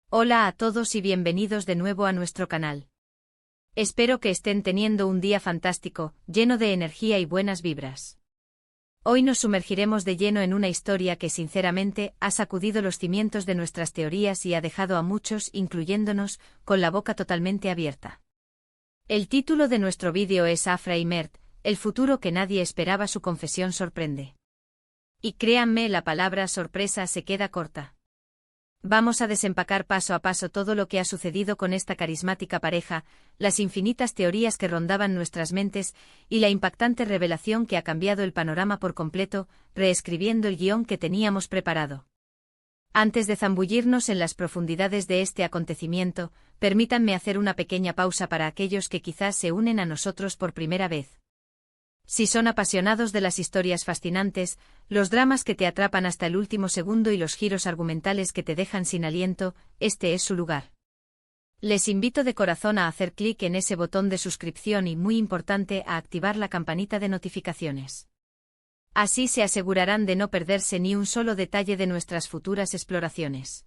Hola a todos y bienvenidos de nuevo a nuestro canal. Espero que estén teniendo un día fantástico, lleno de energía y buenas vibras. Hoy nos sumergiremos de lleno en una historia que sinceramente ha sacudido los cimientos de nuestras teorías y ha dejado a muchos, incluyéndonos, con la boca totalmente abierta. El título de nuestro vídeo es Afra y Mert, el futuro que nadie esperaba. Su confesión sorprende. Y créanme, la palabra sorpresa se queda corta. Vamos a desempacar paso a paso todo lo que ha sucedido con esta carismática pareja, las infinitas teorías que rondaban nuestras mentes y la impactante revelación que ha cambiado el panorama por completo, reescribiendo el guión que teníamos preparado. Antes de zambullirnos en las profundidades de este acontecimiento, permítanme hacer una pequeña pausa para aquellos que quizás se unen a nosotros por primera vez. Si son apasionados de las historias fascinantes, los dramas que te atrapan hasta el último segundo y los giros argumentales que te dejan sin aliento, este es su lugar. Les invito de corazón a hacer clic en ese botón de suscripción y, muy importante, a activar la campanita de notificaciones. Así se asegurarán de no perderse ni un solo detalle de nuestras futuras exploraciones.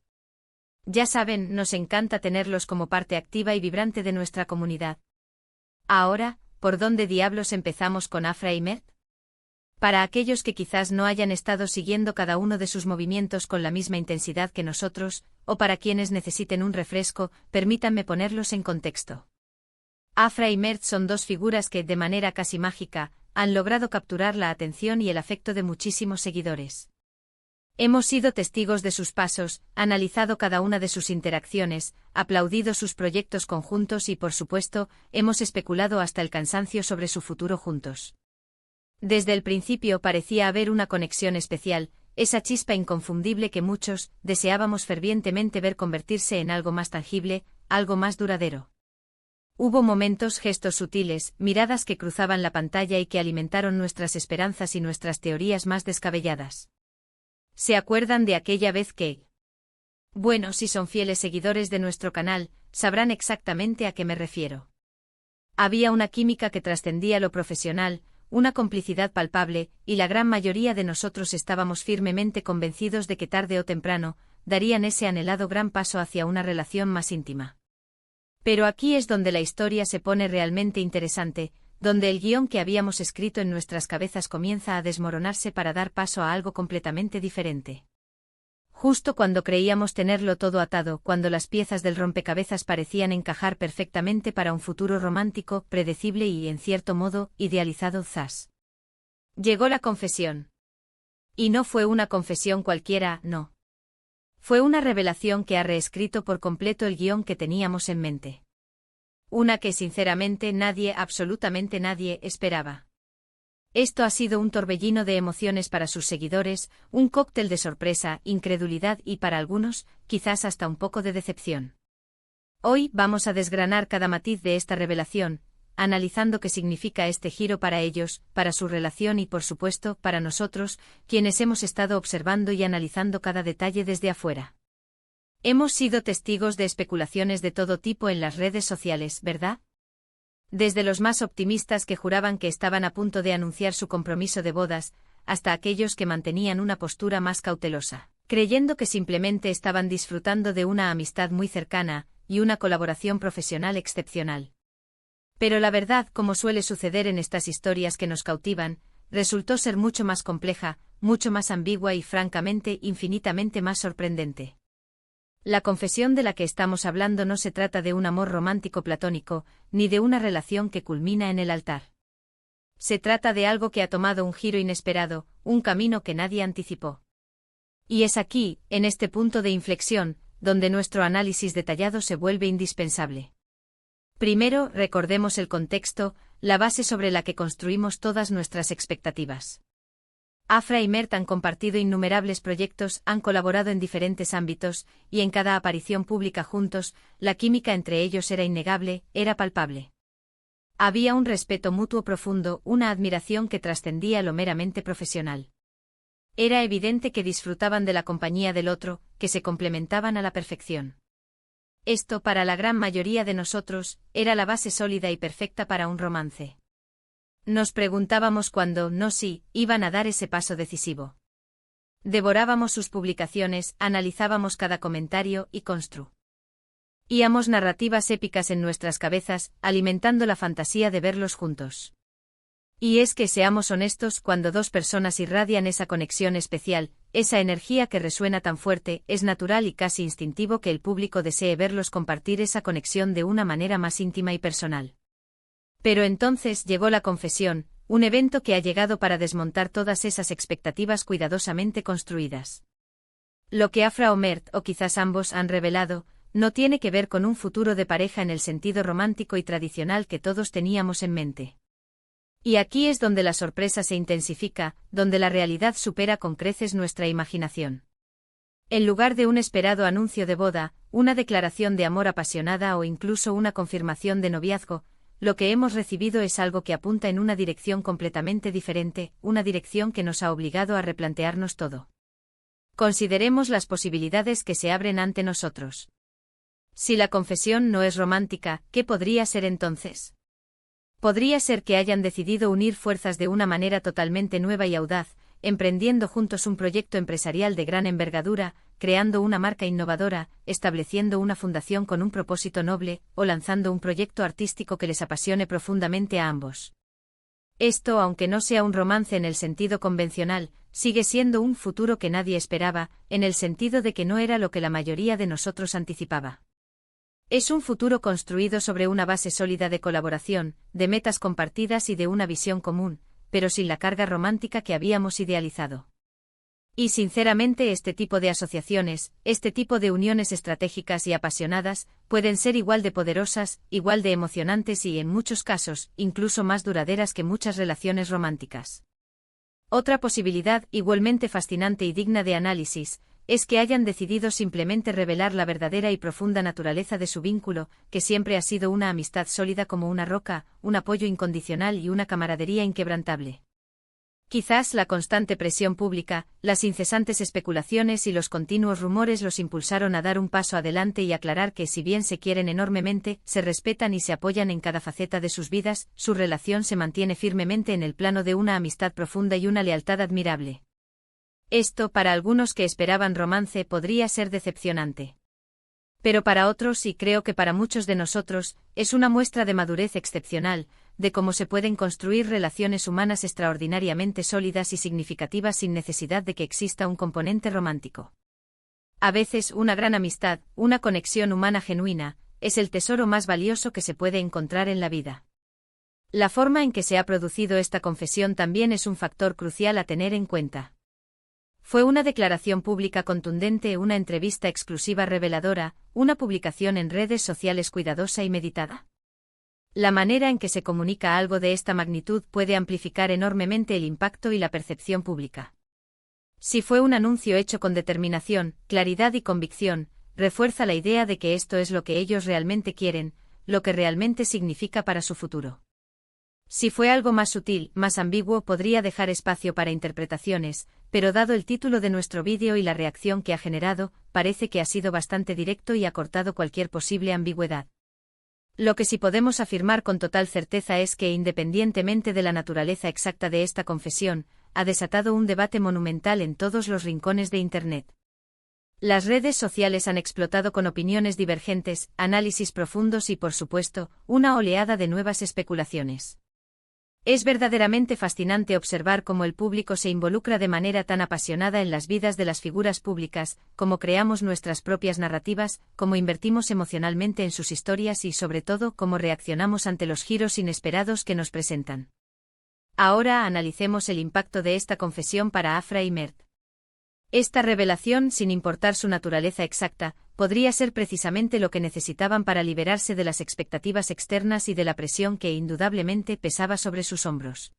Ya saben, nos encanta tenerlos como parte activa y vibrante de nuestra comunidad. Ahora, ¿por dónde diablos empezamos con Afra y Mert? Para aquellos que quizás no hayan estado siguiendo cada uno de sus movimientos con la misma intensidad que nosotros, o para quienes necesiten un refresco, permítanme ponerlos en contexto. Afra y Mert son dos figuras que, de manera casi mágica, han logrado capturar la atención y el afecto de muchísimos seguidores. Hemos sido testigos de sus pasos, analizado cada una de sus interacciones, aplaudido sus proyectos conjuntos y, por supuesto, hemos especulado hasta el cansancio sobre su futuro juntos. Desde el principio parecía haber una conexión especial, esa chispa inconfundible que muchos deseábamos fervientemente ver convertirse en algo más tangible, algo más duradero. Hubo momentos, gestos sutiles, miradas que cruzaban la pantalla y que alimentaron nuestras esperanzas y nuestras teorías más descabelladas. ¿Se acuerdan de aquella vez que? Bueno, si son fieles seguidores de nuestro canal, sabrán exactamente a qué me refiero. Había una química que trascendía lo profesional, una complicidad palpable, y la gran mayoría de nosotros estábamos firmemente convencidos de que tarde o temprano, darían ese anhelado gran paso hacia una relación más íntima. Pero aquí es donde la historia se pone realmente interesante, donde el guión que habíamos escrito en nuestras cabezas comienza a desmoronarse para dar paso a algo completamente diferente. Justo cuando creíamos tenerlo todo atado, cuando las piezas del rompecabezas parecían encajar perfectamente para un futuro romántico, predecible y, en cierto modo, idealizado, ¡zas! Llegó la confesión. Y no fue una confesión cualquiera, no. Fue una revelación que ha reescrito por completo el guión que teníamos en mente. Una que sinceramente nadie, absolutamente nadie, esperaba. Esto ha sido un torbellino de emociones para sus seguidores, un cóctel de sorpresa, incredulidad y, para algunos, quizás hasta un poco de decepción. Hoy vamos a desgranar cada matiz de esta revelación, analizando qué significa este giro para ellos, para su relación y, por supuesto, para nosotros, quienes hemos estado observando y analizando cada detalle desde afuera. Hemos sido testigos de especulaciones de todo tipo en las redes sociales, ¿verdad? Desde los más optimistas que juraban que estaban a punto de anunciar su compromiso de bodas, hasta aquellos que mantenían una postura más cautelosa, creyendo que simplemente estaban disfrutando de una amistad muy cercana y una colaboración profesional excepcional. Pero la verdad, como suele suceder en estas historias que nos cautivan, resultó ser mucho más compleja, mucho más ambigua y, francamente, infinitamente más sorprendente. La confesión de la que estamos hablando no se trata de un amor romántico platónico, ni de una relación que culmina en el altar. Se trata de algo que ha tomado un giro inesperado, un camino que nadie anticipó. Y es aquí, en este punto de inflexión, donde nuestro análisis detallado se vuelve indispensable. Primero, recordemos el contexto, la base sobre la que construimos todas nuestras expectativas. Afra y Mert han compartido innumerables proyectos, han colaborado en diferentes ámbitos, y en cada aparición pública juntos, la química entre ellos era innegable, era palpable. Había un respeto mutuo profundo, una admiración que trascendía lo meramente profesional. Era evidente que disfrutaban de la compañía del otro, que se complementaban a la perfección. Esto, para la gran mayoría de nosotros, era la base sólida y perfecta para un romance. Nos preguntábamos cuándo, no si, iban a dar ese paso decisivo. Devorábamos sus publicaciones, analizábamos cada comentario y Íamos narrativas épicas en nuestras cabezas, alimentando la fantasía de verlos juntos. Y es que seamos honestos, cuando dos personas irradian esa conexión especial, esa energía que resuena tan fuerte, es natural y casi instintivo que el público desee verlos compartir esa conexión de una manera más íntima y personal. Pero entonces llegó la confesión, un evento que ha llegado para desmontar todas esas expectativas cuidadosamente construidas. Lo que Afra o Mert, o quizás ambos, han revelado, no tiene que ver con un futuro de pareja en el sentido romántico y tradicional que todos teníamos en mente. Y aquí es donde la sorpresa se intensifica, donde la realidad supera con creces nuestra imaginación. En lugar de un esperado anuncio de boda, una declaración de amor apasionada o incluso una confirmación de noviazgo, lo que hemos recibido es algo que apunta en una dirección completamente diferente, una dirección que nos ha obligado a replantearnos todo. Consideremos las posibilidades que se abren ante nosotros. Si la confesión no es romántica, ¿qué podría ser entonces? Podría ser que hayan decidido unir fuerzas de una manera totalmente nueva y audaz, emprendiendo juntos un proyecto empresarial de gran envergadura, creando una marca innovadora, estableciendo una fundación con un propósito noble, o lanzando un proyecto artístico que les apasione profundamente a ambos. Esto, aunque no sea un romance en el sentido convencional, sigue siendo un futuro que nadie esperaba, en el sentido de que no era lo que la mayoría de nosotros anticipaba. Es un futuro construido sobre una base sólida de colaboración, de metas compartidas y de una visión común, pero sin la carga romántica que habíamos idealizado. Y sinceramente este tipo de asociaciones, este tipo de uniones estratégicas y apasionadas, pueden ser igual de poderosas, igual de emocionantes y en muchos casos, incluso más duraderas que muchas relaciones románticas. Otra posibilidad, igualmente fascinante y digna de análisis, es que hayan decidido simplemente revelar la verdadera y profunda naturaleza de su vínculo, que siempre ha sido una amistad sólida como una roca, un apoyo incondicional y una camaradería inquebrantable. Quizás la constante presión pública, las incesantes especulaciones y los continuos rumores los impulsaron a dar un paso adelante y aclarar que si bien se quieren enormemente, se respetan y se apoyan en cada faceta de sus vidas, su relación se mantiene firmemente en el plano de una amistad profunda y una lealtad admirable. Esto, para algunos que esperaban romance, podría ser decepcionante. Pero para otros, y creo que para muchos de nosotros, es una muestra de madurez excepcional, de cómo se pueden construir relaciones humanas extraordinariamente sólidas y significativas sin necesidad de que exista un componente romántico. A veces, una gran amistad, una conexión humana genuina, es el tesoro más valioso que se puede encontrar en la vida. La forma en que se ha producido esta confesión también es un factor crucial a tener en cuenta. Fue una declaración pública contundente, una entrevista exclusiva reveladora, una publicación en redes sociales cuidadosa y meditada. La manera en que se comunica algo de esta magnitud puede amplificar enormemente el impacto y la percepción pública. Si fue un anuncio hecho con determinación, claridad y convicción, refuerza la idea de que esto es lo que ellos realmente quieren, lo que realmente significa para su futuro. Si fue algo más sutil, más ambiguo, podría dejar espacio para interpretaciones, pero dado el título de nuestro vídeo y la reacción que ha generado, parece que ha sido bastante directo y ha cortado cualquier posible ambigüedad. Lo que sí podemos afirmar con total certeza es que, independientemente de la naturaleza exacta de esta confesión, ha desatado un debate monumental en todos los rincones de Internet. Las redes sociales han explotado con opiniones divergentes, análisis profundos y, por supuesto, una oleada de nuevas especulaciones. Es verdaderamente fascinante observar cómo el público se involucra de manera tan apasionada en las vidas de las figuras públicas, cómo creamos nuestras propias narrativas, cómo invertimos emocionalmente en sus historias y, sobre todo, cómo reaccionamos ante los giros inesperados que nos presentan. Ahora analicemos el impacto de esta confesión para Afra y Mert. Esta revelación, sin importar su naturaleza exacta, podría ser precisamente lo que necesitaban para liberarse de las expectativas externas y de la presión que indudablemente pesaba sobre sus hombros.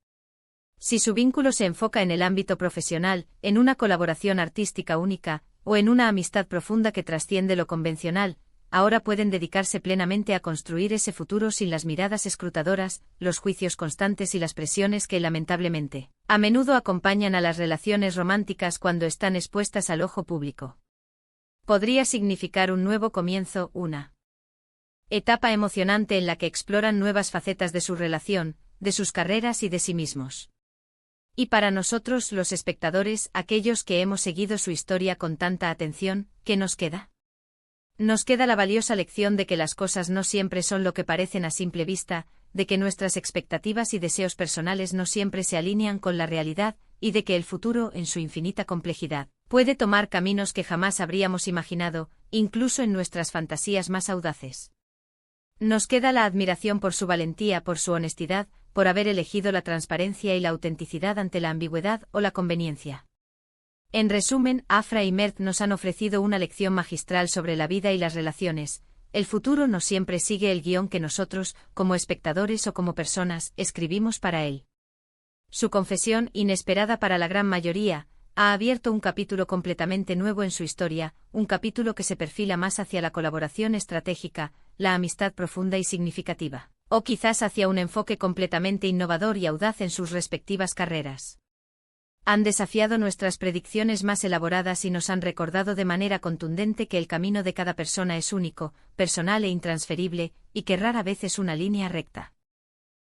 Si su vínculo se enfoca en el ámbito profesional, en una colaboración artística única, o en una amistad profunda que trasciende lo convencional, ahora pueden dedicarse plenamente a construir ese futuro sin las miradas escrutadoras, los juicios constantes y las presiones que, lamentablemente, a menudo acompañan a las relaciones románticas cuando están expuestas al ojo público. Podría significar un nuevo comienzo, una etapa emocionante en la que exploran nuevas facetas de su relación, de sus carreras y de sí mismos. Y para nosotros, los espectadores, aquellos que hemos seguido su historia con tanta atención, ¿qué nos queda? Nos queda la valiosa lección de que las cosas no siempre son lo que parecen a simple vista, de que nuestras expectativas y deseos personales no siempre se alinean con la realidad, y de que el futuro, en su infinita complejidad, puede tomar caminos que jamás habríamos imaginado, incluso en nuestras fantasías más audaces. Nos queda la admiración por su valentía, por su honestidad, por haber elegido la transparencia y la autenticidad ante la ambigüedad o la conveniencia. En resumen, Afra y Mert nos han ofrecido una lección magistral sobre la vida y las relaciones. El futuro no siempre sigue el guión que nosotros, como espectadores o como personas, escribimos para él. Su confesión, inesperada para la gran mayoría, ha abierto un capítulo completamente nuevo en su historia, un capítulo que se perfila más hacia la colaboración estratégica, la amistad profunda y significativa, o quizás hacia un enfoque completamente innovador y audaz en sus respectivas carreras. Han desafiado nuestras predicciones más elaboradas y nos han recordado de manera contundente que el camino de cada persona es único, personal e intransferible, y que rara vez es una línea recta.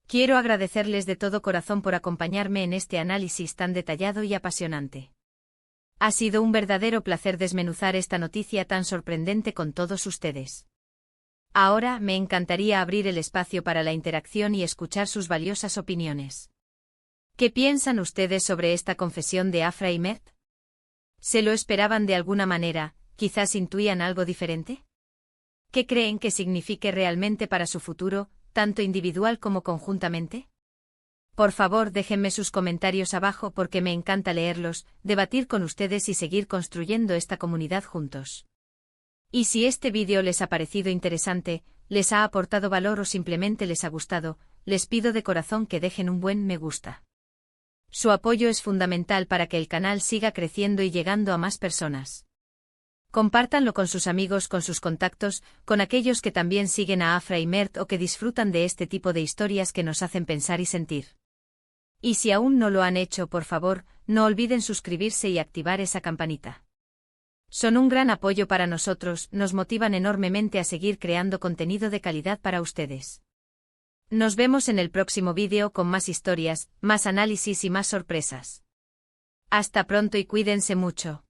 Quiero agradecerles de todo corazón por acompañarme en este análisis tan detallado y apasionante. Ha sido un verdadero placer desmenuzar esta noticia tan sorprendente con todos ustedes. Ahora me encantaría abrir el espacio para la interacción y escuchar sus valiosas opiniones. ¿Qué piensan ustedes sobre esta confesión de Afra y Mert? ¿Se lo esperaban de alguna manera, quizás intuían algo diferente? ¿Qué creen que signifique realmente para su futuro, tanto individual como conjuntamente? Por favor, déjenme sus comentarios abajo porque me encanta leerlos, debatir con ustedes y seguir construyendo esta comunidad juntos. Y si este vídeo les ha parecido interesante, les ha aportado valor o simplemente les ha gustado, les pido de corazón que dejen un buen me gusta. Su apoyo es fundamental para que el canal siga creciendo y llegando a más personas. Compártanlo con sus amigos, con sus contactos, con aquellos que también siguen a Afra y Mert o que disfrutan de este tipo de historias que nos hacen pensar y sentir. Y si aún no lo han hecho, por favor, no olviden suscribirse y activar esa campanita. Son un gran apoyo para nosotros, nos motivan enormemente a seguir creando contenido de calidad para ustedes. Nos vemos en el próximo vídeo con más historias, más análisis y más sorpresas. Hasta pronto y cuídense mucho.